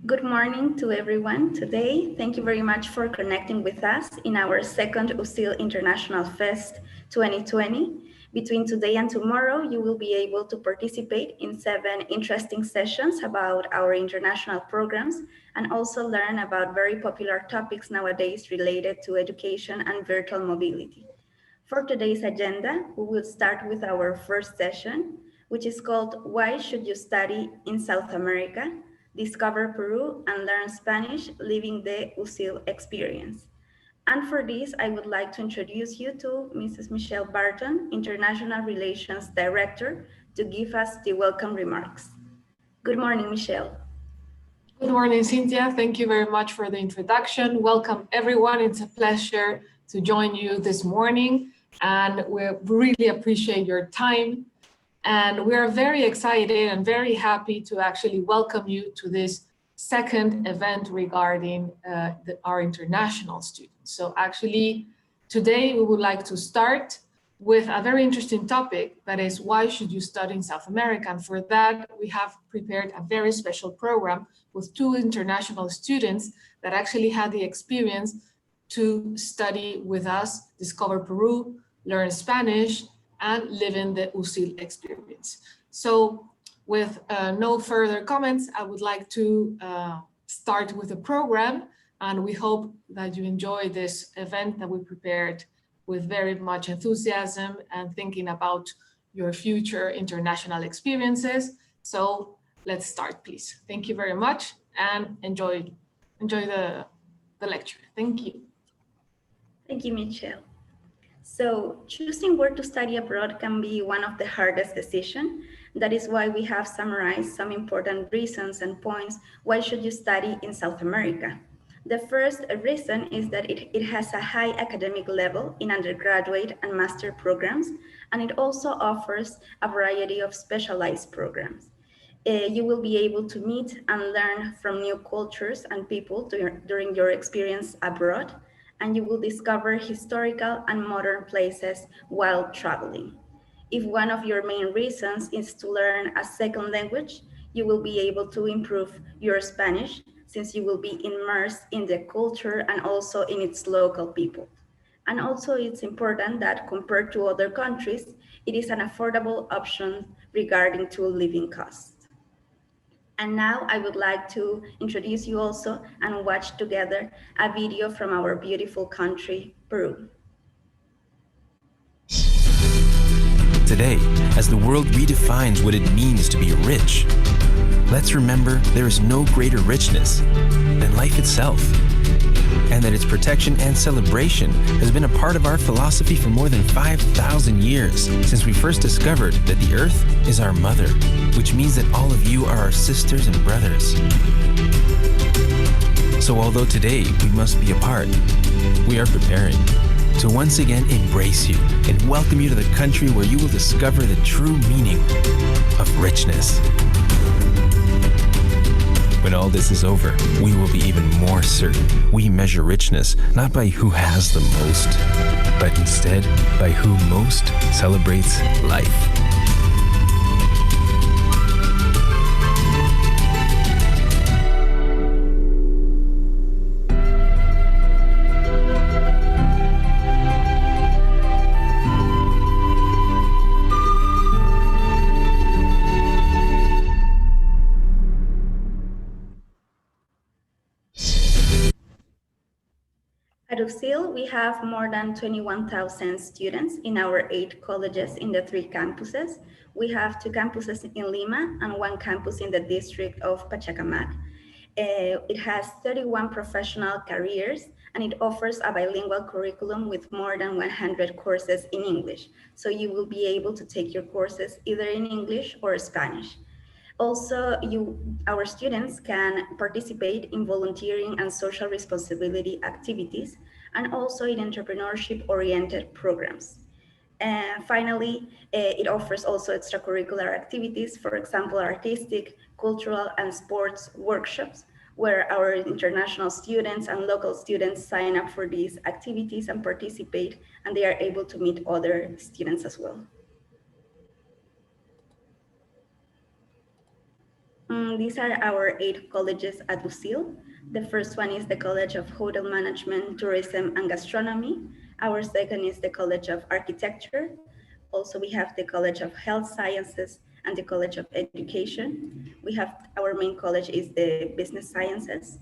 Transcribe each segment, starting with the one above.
Good morning to everyone. Today, thank you very much for connecting with us in our second USIL International Fest 2020. Between today and tomorrow, you will be able to participate in 7 interesting sessions about our international programs and also learn about very popular topics nowadays related to education and virtual mobility. For today's agenda, we will start with our first session, which is called Why Should You Study in South America? Discover Peru and Learn Spanish, Living the USIL Experience. And for this, I would like to introduce you to Mrs. Michelle Barton, International Relations Director, to give us the welcome remarks. Good morning, Michelle. Good morning, Cynthia. Thank you very much for the introduction. Welcome, everyone. It's a pleasure to join you this morning, and we really appreciate your time. And we are very excited and very happy to actually welcome you to this second event regarding our international students. So actually, today we would like to start with a very interesting topic, that is, why should you study in South America? And for that, we have prepared a very special program with 2 international students that actually had the experience to study with us, discover Peru, learn Spanish, and live in the USIL experience. So with no further comments, I would like to start with the program, and we hope that you enjoy this event that we prepared with very much enthusiasm and thinking about your future international experiences. So let's start, please. Thank you very much, and enjoy the lecture. Thank you. Thank you, Michelle. So choosing where to study abroad can be one of the hardest decisions. That is why we have summarized some important reasons and points why should you study in South America. The first reason is that it has a high academic level in undergraduate and master programs, and it also offers a variety of specialized programs. You will be able to meet and learn from new cultures and people during your experience abroad, and you will discover historical and modern places while traveling. If one of your main reasons is to learn a second language, you will be able to improve your Spanish, since you will be immersed in the culture and also in its local people. And also it's important that compared to other countries, it is an affordable option regarding to living costs. And now I would like to introduce you also and watch together a video from our beautiful country, Peru. Today, as the world redefines what it means to be rich, let's remember there is no greater richness than life itself, and that its protection and celebration has been a part of our philosophy for more than 5,000 years, since we first discovered that the earth is our mother, which means that all of you are our sisters and brothers. So although today we must be apart, we are preparing to once again embrace you and welcome you to the country where you will discover the true meaning of richness. When all this is over, we will be even more certain we measure richness not by who has the most, but instead by who most celebrates life. At USIL, we have more than 21,000 students in our 8 colleges in the 3 campuses. We have 2 campuses in Lima and 1 campus in the district of Pachacamac. It has 31 professional careers, and it offers a bilingual curriculum with more than 100 courses in English. So you will be able to take your courses either in English or Spanish. Also, our students can participate in volunteering and social responsibility activities, and also in entrepreneurship-oriented programs. And finally, it offers also extracurricular activities, for example, artistic, cultural, and sports workshops, where our international students and local students sign up for these activities and participate, and they are able to meet other students as well. These are our 8 colleges at USIL. The first one is the College of Hotel Management, Tourism and Gastronomy. Our second is the College of Architecture. Also, we have the College of Health Sciences and the College of Education. We have, our main college is the Business Sciences.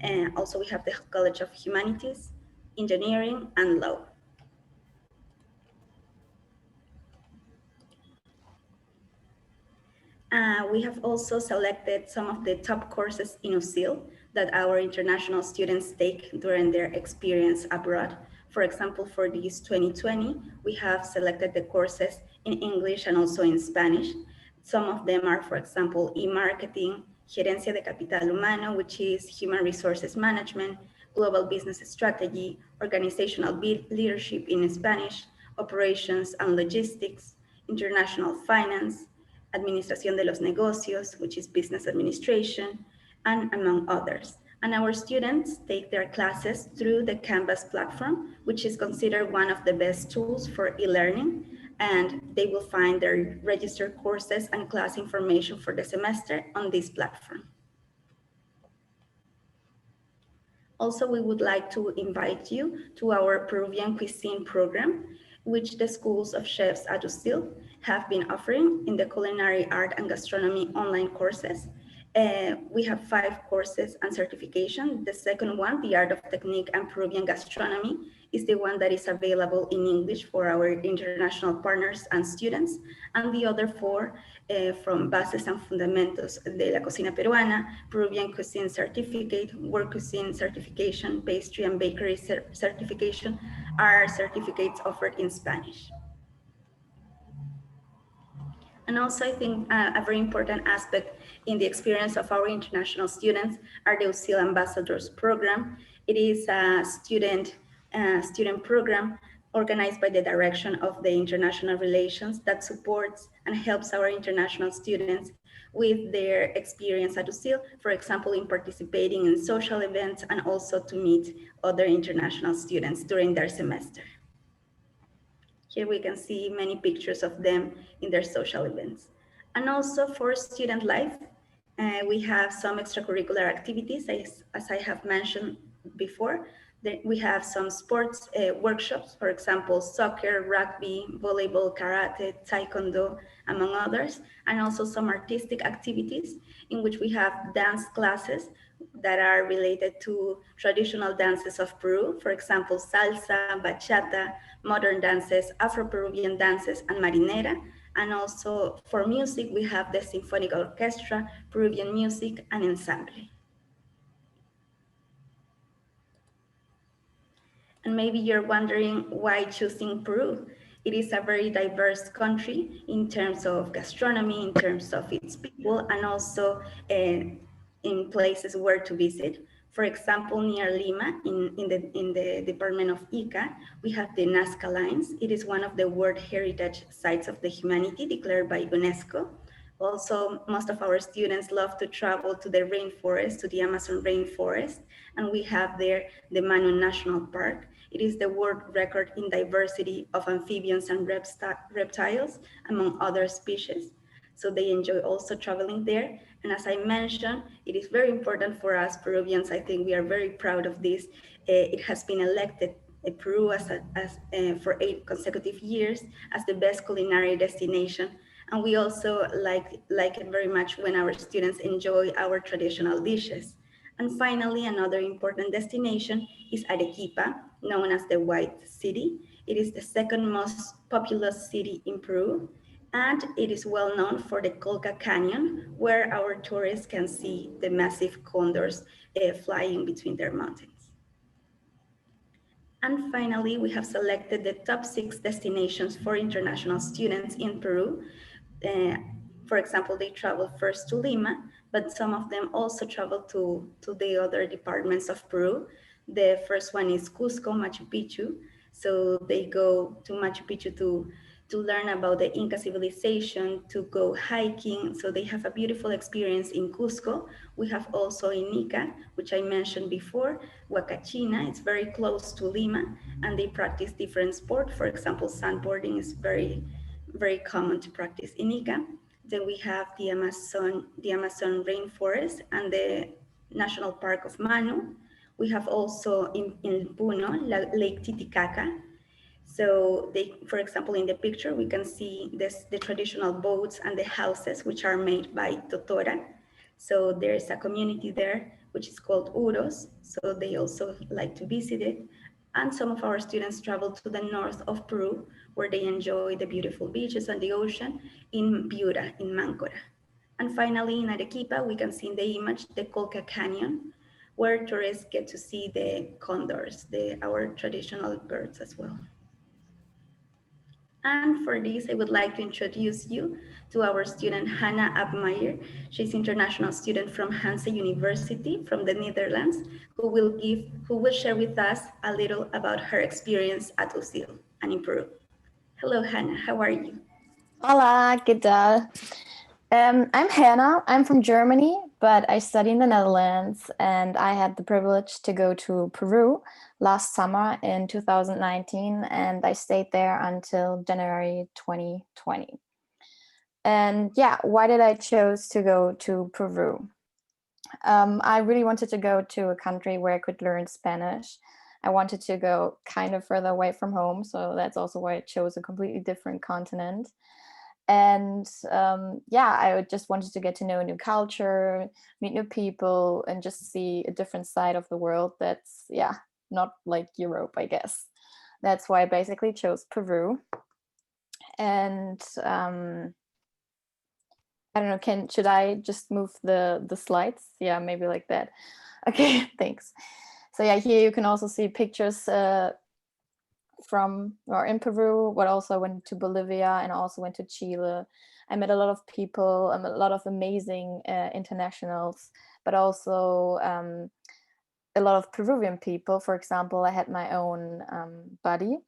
And also we have the College of Humanities, Engineering, and Law. We have also selected some of the top courses in USIL that our international students take during their experience abroad. For example, for this 2020, we have selected the courses in English and also in Spanish. Some of them are, for example, e-marketing, Gerencia de Capital Humano, which is human resources management, global business strategy, organizational leadership in Spanish, operations and logistics, international finance, Administración de los Negocios, which is business administration, and among others. And our students take their classes through the Canvas platform, which is considered one of the best tools for e-learning, and they will find their registered courses and class information for the semester on this platform. Also, we would like to invite you to our Peruvian cuisine program, which the schools of chefs at USIL have been offering in the culinary art and gastronomy online courses. We have 5 courses and certification. The second one, the Art of Technique and Peruvian Gastronomy, is the one that is available in English for our international partners and students. And the other 4 from Bases and Fundamentos de la Cocina Peruana, Peruvian Cuisine Certificate, World Cuisine Certification, Pastry and Bakery Certification are certificates offered in Spanish. And also, I think a very important aspect in the experience of our international students are the USIL Ambassadors Program. It is a student program organized by the Direction of the International Relations that supports and helps our international students with their experience at USIL, for example, in participating in social events and also to meet other international students during their semester. Here we can see many pictures of them in their social events. And also for student life, we have some extracurricular activities, as I have mentioned before. We have some sports workshops, for example, soccer, rugby, volleyball, karate, taekwondo, among others, and also some artistic activities in which we have dance classes that are related to traditional dances of Peru, for example, salsa, bachata, modern dances, Afro-Peruvian dances, and marinera. And also for music, we have the symphonic orchestra, Peruvian music, and ensemble. And maybe you're wondering why choosing Peru. It is a very diverse country in terms of gastronomy, in terms of its people, and also in places where to visit. For example, near Lima, in the department of Ica, we have the Nazca Lines. It is one of the World Heritage Sites of the Humanity declared by UNESCO. Also, most of our students love to travel to the rainforest, to the Amazon rainforest, and we have there the Manu National Park. It is the world record in diversity of amphibians and reptiles, among other species. So they enjoy also traveling there. And as I mentioned, it is very important for us Peruvians. I think we are very proud of this. It has been elected Peru for 8 consecutive years as the best culinary destination. And we also like it very much when our students enjoy our traditional dishes. And finally, another important destination is Arequipa, known as the White City. It is the second most populous city in Peru, and it is well known for the Colca Canyon, where our tourists can see the massive condors flying between their mountains. And finally, we have selected the top 6 destinations for international students in Peru. For example, they travel first to Lima, but some of them also travel to the other departments of Peru. The first one is Cusco, Machu Picchu. So they go to Machu Picchu to learn about the Inca civilization, to go hiking. So they have a beautiful experience in Cusco. We have also in Ica, which I mentioned before, Huacachina. It's very close to Lima, and they practice different sports. For example, sandboarding is very, very common to practice in Ica. Then we have the Amazon rainforest and the National Park of Manu. We have also in Puno, Lake Titicaca. So they, for example, in the picture, we can see the traditional boats and the houses, which are made by Totora. So there is a community there, which is called Uros. So they also like to visit it. And some of our students travel to the north of Peru, where they enjoy the beautiful beaches and the ocean in Piura, in Mancora. And finally, in Arequipa, we can see in the image the Colca Canyon, where tourists get to see the condors, our traditional birds as well. And for this, I would like to introduce you to our student Hannah Abmeyer. She's international student from Hanse University from the Netherlands, who will share with us a little about her experience at USIL and in Peru. Hello, Hannah. How are you? Hola, ¿qué tal? I'm Hannah. I'm from Germany, but I study in the Netherlands, and I had the privilege to go to Peru last summer in 2019, and I stayed there until January 2020. And yeah, why did I choose to go to Peru? I really wanted to go to a country where I could learn Spanish. I wanted to go kind of further away from home, so that's also why I chose a completely different continent. And yeah, I just wanted to get to know a new culture, meet new people, and just see a different side of the world that's, yeah, not like Europe, I guess. That's why I basically chose Peru. And I don't know, should I just move the slides? Yeah, maybe like that. Okay, thanks. So yeah, here you can also see pictures from or in Peru, but also I went to Bolivia and also went to Chile. I met a lot of people, a lot of amazing internationals, but also a lot of Peruvian people. For example, I had my own buddy,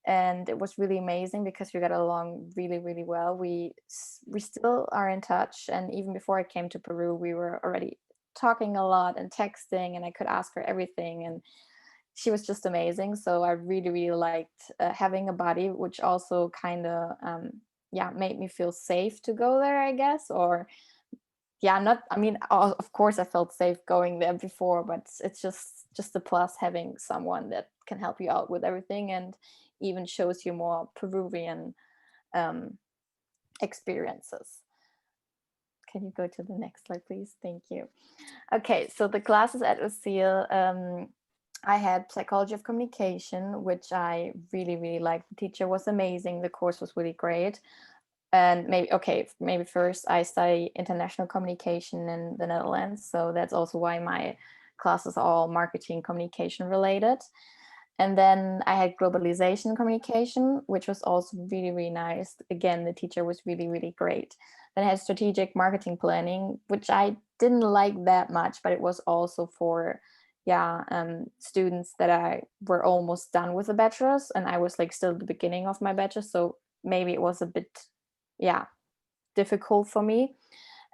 and it was really amazing because we got along really, really well. We still are in touch, and even before I came to Peru, we were already talking a lot and texting, and I could ask her everything, and she was just amazing. So I really, really liked having a buddy, which also kind of yeah, made me feel safe to go there, I guess. Or yeah, not, I mean, of course I felt safe going there before, but it's just a plus having someone that can help you out with everything and even shows you more Peruvian experiences. Can you go to the next slide, please? Thank you. Okay, so the classes at USIL, I had psychology of communication, which I really, really liked. The teacher was amazing. The course was really great. And maybe first I study international communication in the Netherlands. So that's also why my classes are all marketing communication related. And then I had globalization communication, which was also really, really nice. Again, the teacher was really, really great. Then I had strategic marketing planning, which I didn't like that much, but it was also for students that were almost done with the bachelor's, and I was like still at the beginning of my bachelor's. So maybe it was a bit, difficult for me.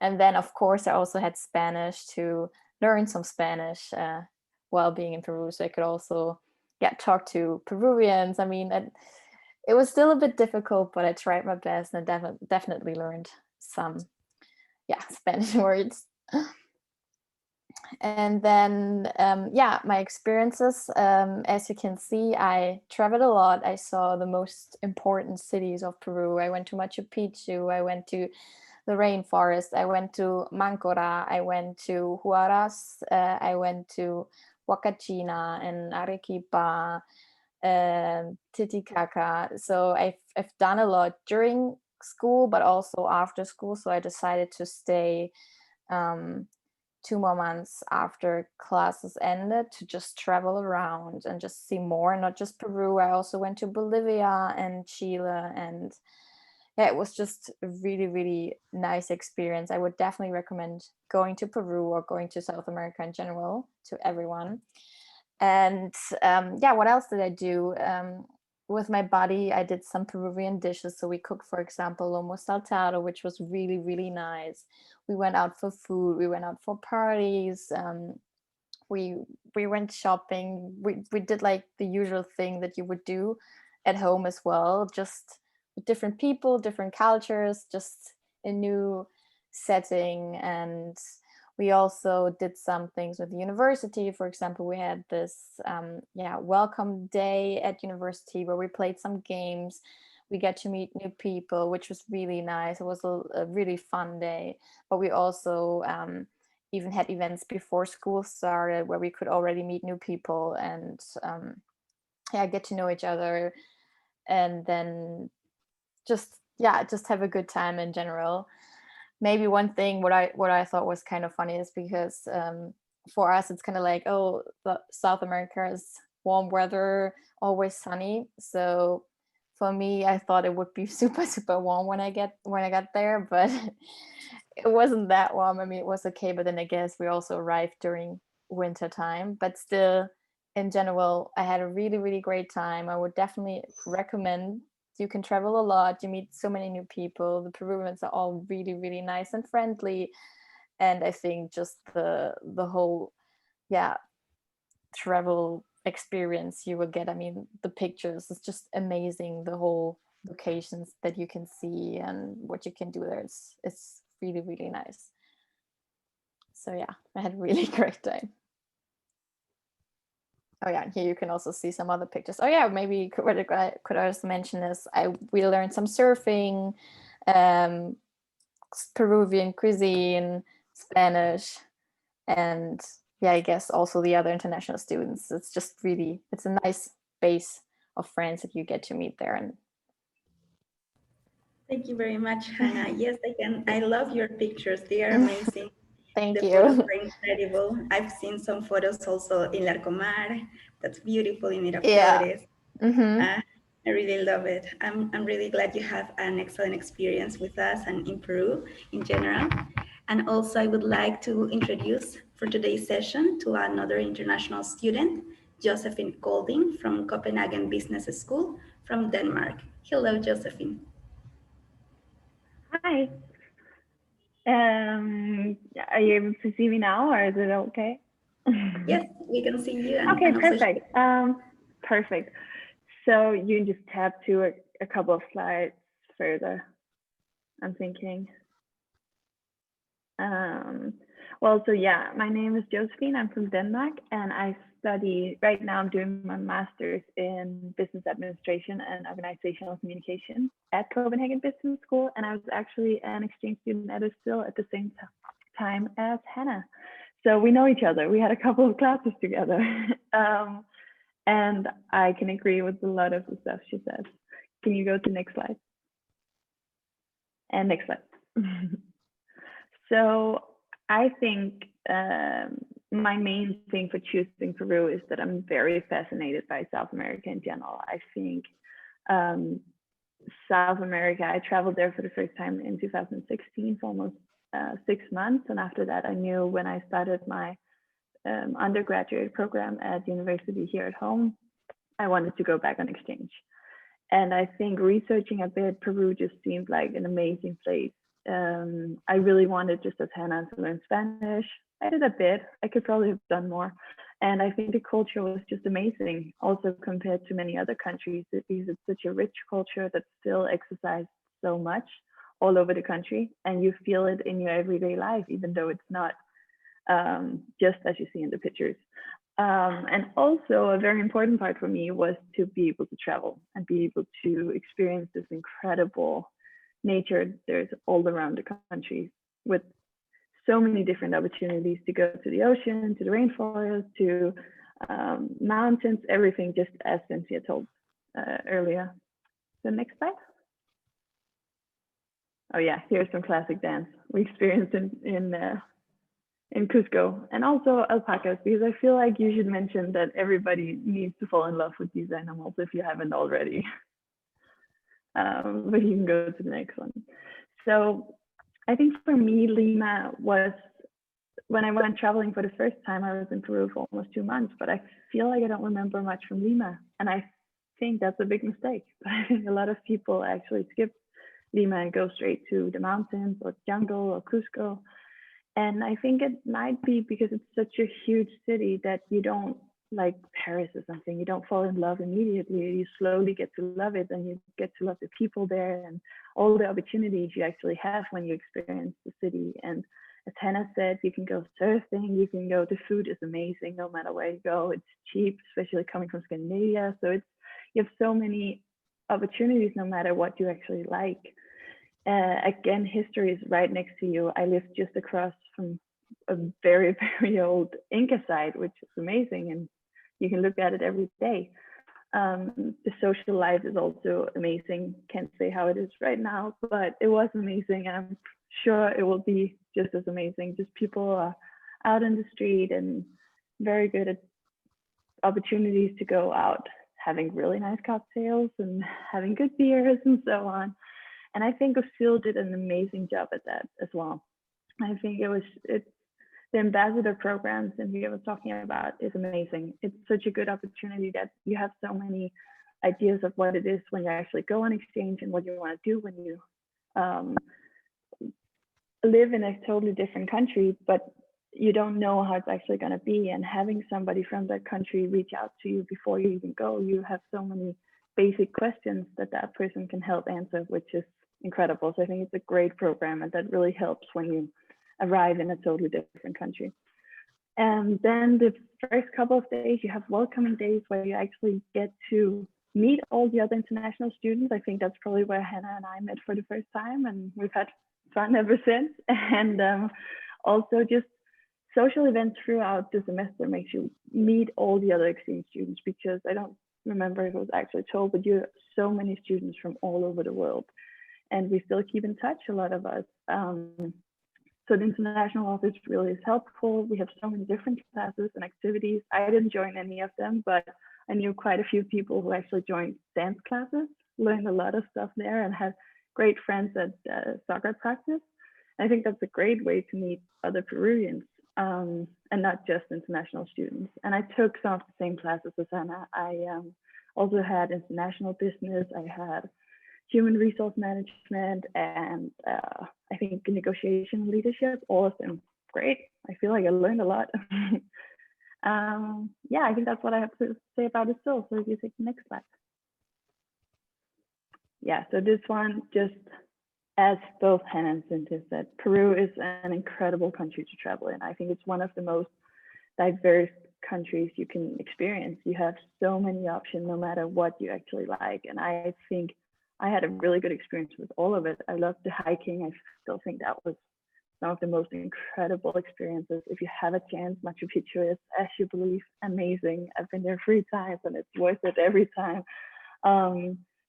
And then of course I also had Spanish to learn some Spanish while being in Peru. So I could also talk to Peruvians. I mean, it was still a bit difficult, but I tried my best and definitely learned some Spanish words. And then my experiences, as you can see, I traveled a lot. I saw the most important cities of Peru. I went to Machu Picchu, I went to the rainforest, I went to Mancora, I went to Huaraz, I went to Huacachina and Arequipa, Titicaca. So I've done a lot during school, but also after school. So I decided to stay 2 more months after classes ended to just travel around and just see more, not just Peru. I also went to Bolivia and Chile, and it was just a really, really nice experience. I would definitely recommend going to Peru or going to South America in general to everyone. And what else did I do? With my buddy, I did some Peruvian dishes. So we cooked, for example, lomo saltado, which was really, really nice. We went out for food. We went out for parties. We went shopping. We did like the usual thing that you would do at home as well, just with different people, different cultures, just a new setting. And we also did some things with the university. For example, we had this welcome day at university where we played some games. We get to meet new people, which was really nice. It was a really fun day. But we also even had events before school started where we could already meet new people and get to know each other, and then just have a good time in general. Maybe one thing what I thought was kind of funny is because for us it's kind of like, oh, South America is warm weather, always sunny. So for me, I thought it would be super warm when I got there, but it wasn't that warm. I mean, it was okay, but then I guess we also arrived during winter time. But still, in general, I had a really great time. I would definitely recommend. You can travel a lot. You meet so many new people. The Peruvians are all really nice and friendly, and I think just the whole travel experience you will get. I mean, the pictures is just amazing. The whole locations that you can see and what you can do there, it's really nice. So yeah, I had a really great time. Oh yeah, here you can also see some other pictures. Oh yeah, maybe what I could also mention is we learned some surfing, Peruvian cuisine, Spanish, and I guess also the other international students. It's a nice base of friends that you get to meet there. And thank you very much, Hannah. Yes, I love your pictures. They are amazing. Thank the you. photos are incredible. I've seen some photos also in Larcomar. That's beautiful in Miraflores. Mm-hmm. I really love it. I'm really glad you have an excellent experience with us and in Peru in general. And also I would like to introduce for today's session to another international student, Josephine Golding from Copenhagen Business School from Denmark. Hello, Josephine. Hi. Are you able to see me now, or is it okay? Yes, we can see you. Okay, perfect. Perfect. So you can just tap to a couple of slides further, I'm thinking. Well, so yeah, my name is Josephine. I'm from Denmark, and I study, right now I'm doing my master's in business administration and organizational communication at Copenhagen Business School. And I was actually an exchange student at USIL at the same time as Hannah. So we know each other. We had a couple of classes together. And I can agree with a lot of the stuff she says. Can you go to the next slide? And next slide. So I think my main thing for choosing Peru is that I'm very fascinated by South America in general. I think South America, I traveled there for the first time in 2016 for almost 6 months. And after that, I knew when I started my undergraduate program at university here at home, I wanted to go back on exchange. And I think researching a bit, Peru just seemed like an amazing place. I really wanted, just as Hannah, to learn Spanish. I did a bit. I could probably have done more. And I think the culture was just amazing, also compared to many other countries, because it's such a rich culture that's still exercised so much all over the country. And you feel it in your everyday life, even though it's not just as you see in the pictures. And also a very important part for me was to be able to travel and be able to experience this incredible nature there's all around the country, with so many different opportunities to go to the ocean, to the rainforest, to mountains, everything, just as Cynthia told earlier. The next slide. Oh yeah, here's some classic dance we experienced in Cusco, and also alpacas, because I feel like you should mention that everybody needs to fall in love with these animals if you haven't already. But you can go to the next one. So I think for me, Lima was, when I went traveling for the first time, I was in Peru for almost 2 months, but I feel like I don't remember much from Lima. And I think that's a big mistake. I think a lot of people actually skip Lima and go straight to the mountains or jungle or Cusco. And I think it might be because it's such a huge city that you don't, like Paris or something, you don't fall in love immediately. You slowly get to love it, and you get to love the people there and all the opportunities you actually have when you experience the city. And as Hannah said, you can go surfing, you can go, the food is amazing no matter where you go. It's cheap, especially coming from Scandinavia. So you have so many opportunities no matter what you actually like. Again, history is right next to you. I live just across from a very, very old Inca site, which is amazing. And you can look at it every day. The social life is also amazing. Can't say how it is right now, but it was amazing. And I'm sure it will be just as amazing. Just people are out in the street and very good at opportunities to go out, having really nice cocktails and having good beers and so on. And I think USIL did an amazing job at that as well. I think the ambassador programs and we were talking about is amazing. It's such a good opportunity that you have so many ideas of what it is when you actually go on exchange and what you want to do when you live in a totally different country, but you don't know how it's actually going to be. And having somebody from that country reach out to you before you even go, you have so many basic questions that person can help answer, which is incredible. So I think it's a great program, and that really helps when you arrive in a totally different country. And then the first couple of days, you have welcoming days where you actually get to meet all the other international students. I think that's probably where Hannah and I met for the first time, and we've had fun ever since. And also just social events throughout the semester makes you meet all the other exchange students, because I don't remember if it was actually told, but you have so many students from all over the world, and we still keep in touch, a lot of us. So the international office really is helpful. We have so many different classes and activities. I didn't join any of them, but I knew quite a few people who actually joined dance classes, learned a lot of stuff there, and had great friends at soccer practice. I think that's a great way to meet other Peruvians, and not just international students. And I took some of the same classes as Anna. I also had international business. I had human resource management, and I think negotiation leadership, all of them great. I feel like I learned a lot. Yeah, I think that's what I have to say about it still. So if you take the next slide. Yeah, so this one, just as both Hannah and Cynthia said, Peru is an incredible country to travel in. I think it's one of the most diverse countries you can experience. You have so many options no matter what you actually like. And I think I had a really good experience with all of it. I loved the hiking. I still think that was some of the most incredible experiences. If you have a chance, Machu Picchu is, as you believe, amazing. I've been there 3 times and it's worth it every time.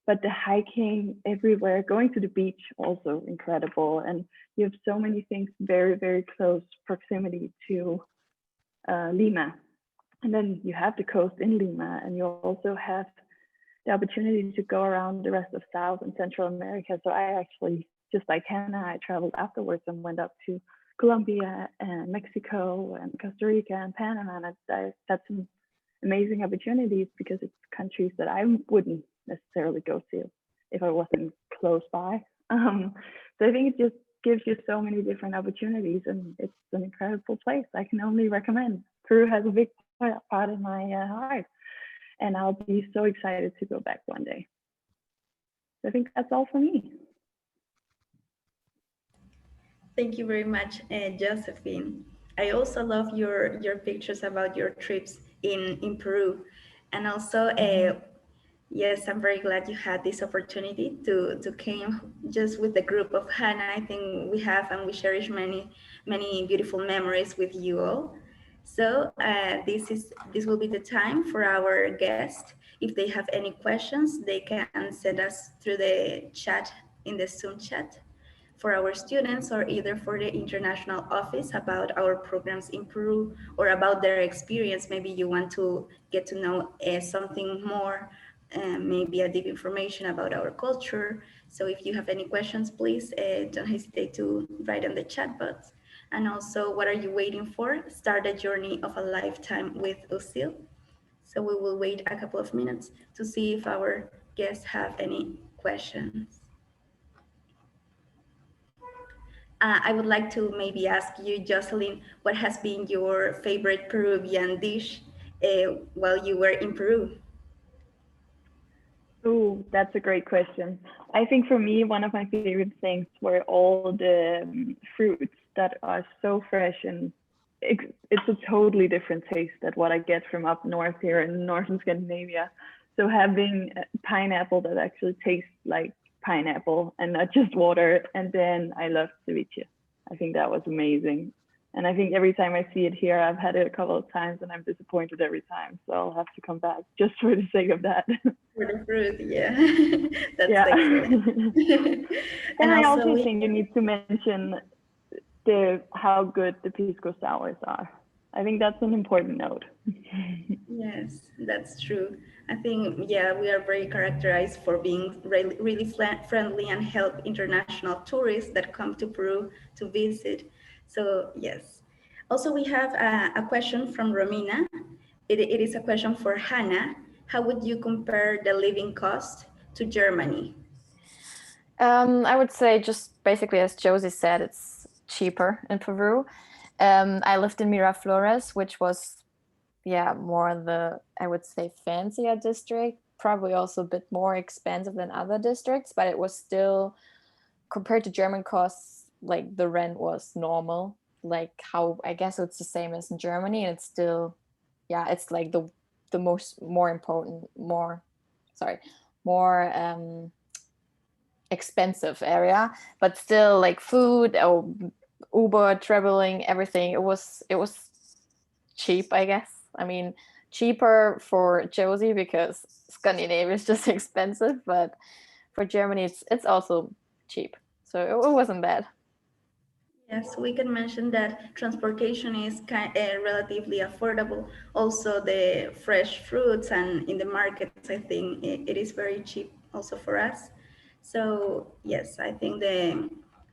But the hiking everywhere, going to the beach, also incredible. And you have so many things very, very close proximity to Lima. And then you have the coast in Lima, and you also have the opportunity to go around the rest of South and Central America. So I actually, just like Hannah, I traveled afterwards and went up to Colombia and Mexico and Costa Rica and Panama. And I had some amazing opportunities because it's countries that I wouldn't necessarily go to if I wasn't close by. So I think it just gives you so many different opportunities, and it's an incredible place. I can only recommend. Peru has a big part in my heart, and I'll be so excited to go back one day. So I think that's all for me. Thank you very much, Josephine. I also love your pictures about your trips in Peru. And also, yes, I'm very glad you had this opportunity to came just with the group of Hannah. I think we have and we cherish many beautiful memories with you all. So this will be the time for our guests. If they have any questions, they can send us through the chat in the Zoom chat for our students, or either for the international office about our programs in Peru or about their experience. Maybe you want to get to know something more, maybe a deep information about our culture. So if you have any questions, please don't hesitate to write in the chat box. And also, what are you waiting for? Start a journey of a lifetime with USIL. So we will wait a couple of minutes to see if our guests have any questions. I would like to maybe ask you, Jocelyn, what has been your favorite Peruvian dish while you were in Peru? Oh, that's a great question. I think for me, one of my favorite things were all the fruits that are so fresh, and it's a totally different taste than what I get from up north here in northern Scandinavia. So having pineapple that actually tastes like pineapple and not just water. And then I love ceviche. I think that was amazing. And I think every time I see it here, I've had it a couple of times and I'm disappointed every time. So I'll have to come back just for the sake of that. For the fruit, yeah. That's Yeah. excellent. And I also we think you need to mention how good the pisco sours are. I think that's an important note. Yes, that's true. I think, yeah, we are very characterized for being really, really friendly and help international tourists that come to Peru to visit. So, yes. Also, we have a question from Romina. It is a question for Hannah. How would you compare the living cost to Germany? I would say just basically, as Josie said, it's cheaper in Peru. I lived in Miraflores, which was, yeah, more the, I would say, fancier district, probably also a bit more expensive than other districts, but it was still, compared to German costs, like the rent was normal, like how, I guess it's the same as in Germany, and it's still, yeah, it's like the most, more important, more, sorry, more expensive area, but still like food or Uber, traveling, everything, it was cheap, I guess. I mean, cheaper for Josie because Scandinavia is just expensive, but for Germany it's also cheap, so it wasn't bad. Yes, we can mention that transportation is relatively affordable. Also, the fresh fruits and in the markets, I think it is very cheap also for us. So yes, I think the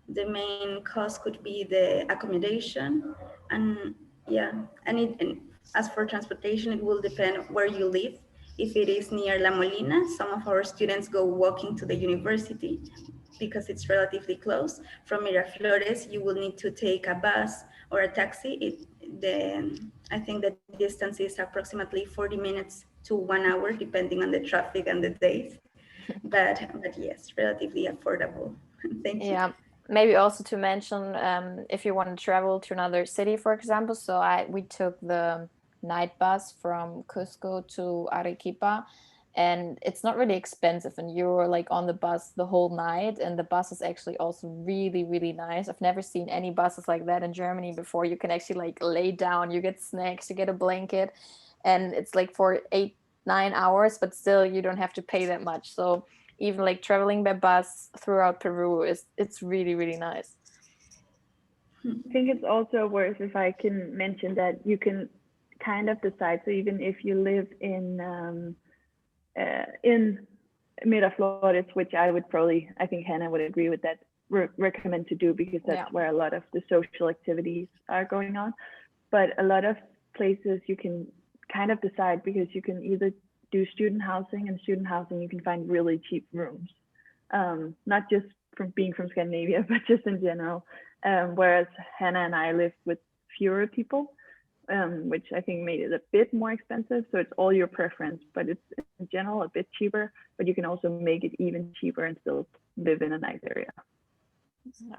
main cost could be the accommodation, and yeah, and as for transportation, it will depend where you live. If it is near La Molina, some of our students go walking to the university because it's relatively close. From Miraflores, you will need to take a bus or a taxi. I think the distance is approximately 40 minutes to 1 hour, depending on the traffic and the days. But yes, relatively affordable. Thank you. Yeah, maybe also to mention, if you want to travel to another city, for example, so we took the night bus from Cusco to Arequipa, and it's not really expensive, and you're like on the bus the whole night, and the bus is actually also really, really nice. I've never seen any buses like that in Germany before. You can actually like lay down, you get snacks, you get a blanket, and it's like for 8-9 hours, but still you don't have to pay that much. So even like traveling by bus throughout Peru it's really, really nice. I think it's also worth, if I can mention, that you can kind of decide. So even if you live in Miraflores, which I would probably, I think Hannah would agree with that, recommend to do, because that's where a lot of the social activities are going on. But a lot of places you can kind of decide, because you can either do student housing, and student housing you can find really cheap rooms, not just from being from Scandinavia, but just in general. Whereas Hannah and I lived with fewer people, which I think made it a bit more expensive. So it's all your preference, but it's in general a bit cheaper, but you can also make it even cheaper and still live in a nice area. Yeah.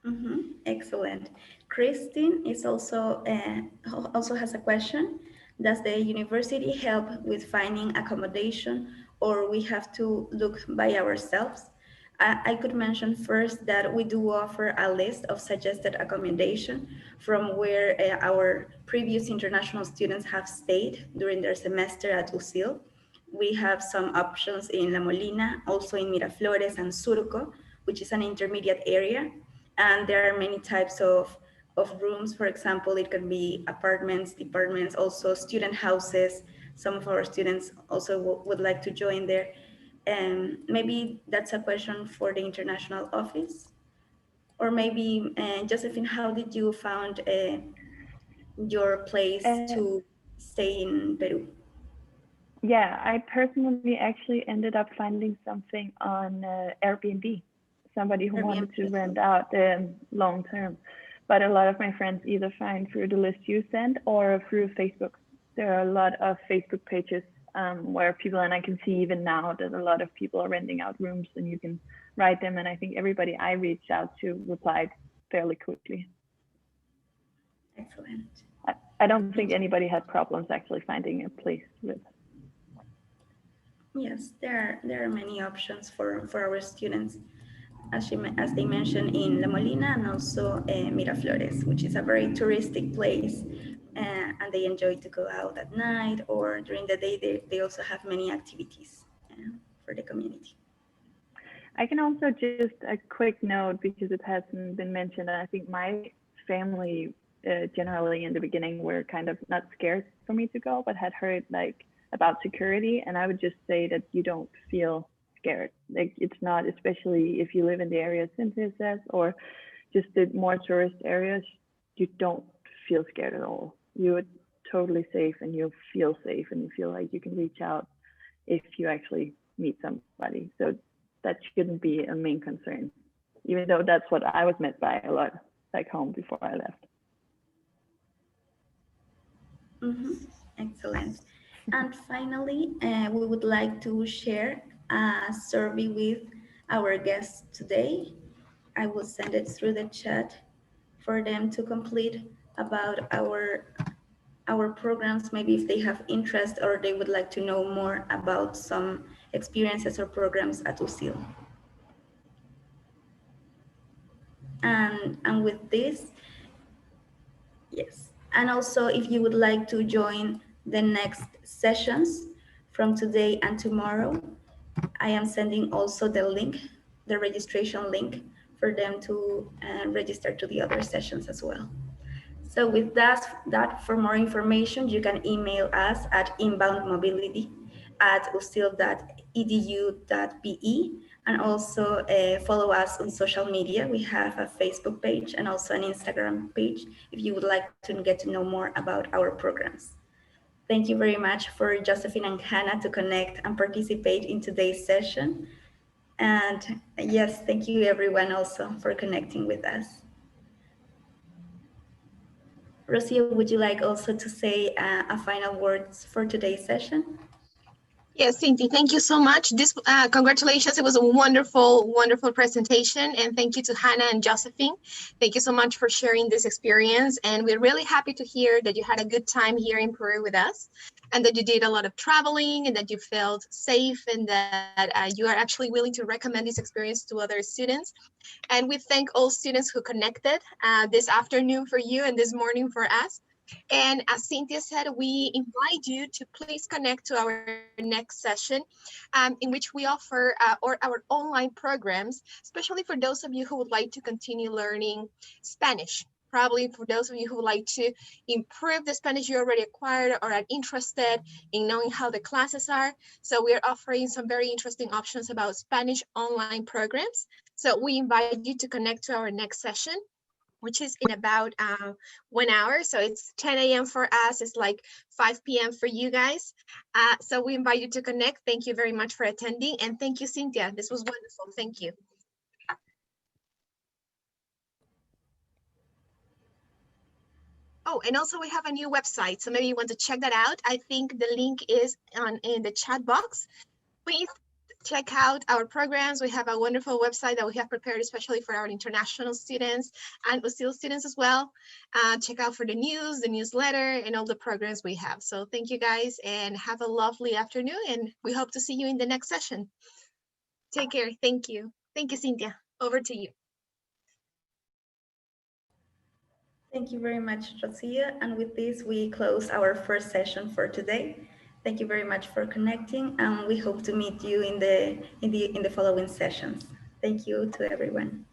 Mm-hmm. Excellent. Christine is also has a question. Does the university help with finding accommodation, or we have to look by ourselves? I could mention first that we do offer a list of suggested accommodation from where our previous international students have stayed during their semester at USIL. We have some options in La Molina, also in Miraflores and Surco, which is an intermediate area. And there are many types of rooms. For example, it can be apartments, departments, also student houses. Some of our students also would like to join there. And maybe that's a question for the international office. Or maybe, Josephine, how did you found your place to stay in Peru? Yeah, I personally actually ended up finding something on Airbnb, somebody who wanted to rent out long term. But a lot of my friends either find through the list you sent or through Facebook. There are a lot of Facebook pages where people, and I can see even now that a lot of people are renting out rooms and you can write them. And I think everybody I reached out to replied fairly quickly. Excellent. I don't think anybody had problems actually finding a place to live. Yes, there are many options for our students, as they mentioned, in La Molina and also Miraflores, which is a very touristic place, and they enjoy to go out at night, or during the day they also have many activities for the community. I can also just a quick note, because it hasn't been mentioned, and I think my family generally in the beginning were kind of not scared for me to go, but had heard like about security, and I would just say that you don't feel scared. Like, it's not, especially if you live in the area Cynthia says, or just the more tourist areas, you don't feel scared at all. You're totally safe, and you feel safe, and you feel like you can reach out if you actually meet somebody. So that shouldn't be a main concern, even though that's what I was met by a lot back home before I left. Excellent. And finally, we would like to share a survey with our guests today. I will send it through the chat for them to complete about our programs, maybe if they have interest or they would like to know more about some experiences or programs at USIL. And with this, yes. And also, if you would like to join the next sessions from today and tomorrow, I am sending also the link, the registration link, for them to register to the other sessions as well. So with that, for more information, you can email us at inboundmobility@usil.edu.be, and also follow us on social media. We have a Facebook page and also an Instagram page if you would like to get to know more about our programs. Thank you very much for Josephine and Hannah to connect and participate in today's session. And yes, thank you everyone also for connecting with us. Rocio, would you like also to say a final words for today's session? Yes, Cindy, thank you so much. This congratulations. It was a wonderful, wonderful presentation. And thank you to Hannah and Josephine. Thank you so much for sharing this experience. And we're really happy to hear that you had a good time here in Peru with us, and that you did a lot of traveling, and that you felt safe, and that you are actually willing to recommend this experience to other students. And we thank all students who connected this afternoon for you and this morning for us. And as Cynthia said, we invite you to please connect to our next session, in which we offer our online programs, especially for those of you who would like to continue learning Spanish. Probably for those of you who would like to improve the Spanish you already acquired, or are interested in knowing how the classes are. So we're offering some very interesting options about Spanish online programs. So we invite you to connect to our next session, which is in about 1 hour. So it's 10 a.m. for us. It's like 5 p.m. for you guys. So we invite you to connect. Thank you very much for attending. And thank you, Cynthia. This was wonderful. Thank you. Oh, and also we have a new website. So maybe you want to check that out. I think the link is in the chat box. Please check out our programs. We have a wonderful website that we have prepared especially for our international students and USIL students as well. Check out for the news, the newsletter, and all the programs we have. So thank you guys, and have a lovely afternoon, and we hope to see you in the next session. Take care. Thank you. Thank you, Cynthia. Over to you. Thank you very much, Rocio. And with this, we close our first session for today. Thank you very much for connecting, and we hope to meet you in the following sessions. Thank you to everyone.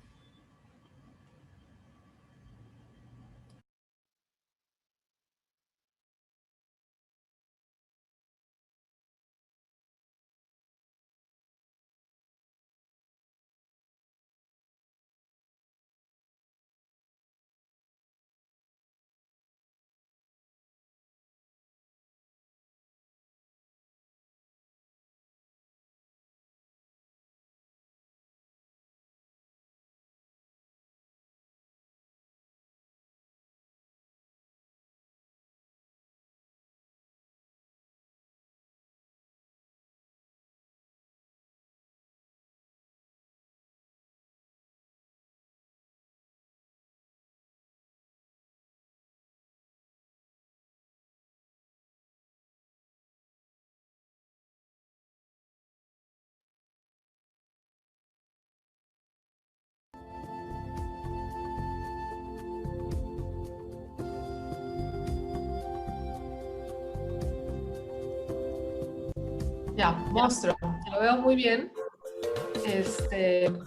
Ya, monstruo. Lo veo muy bien.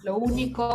Lo único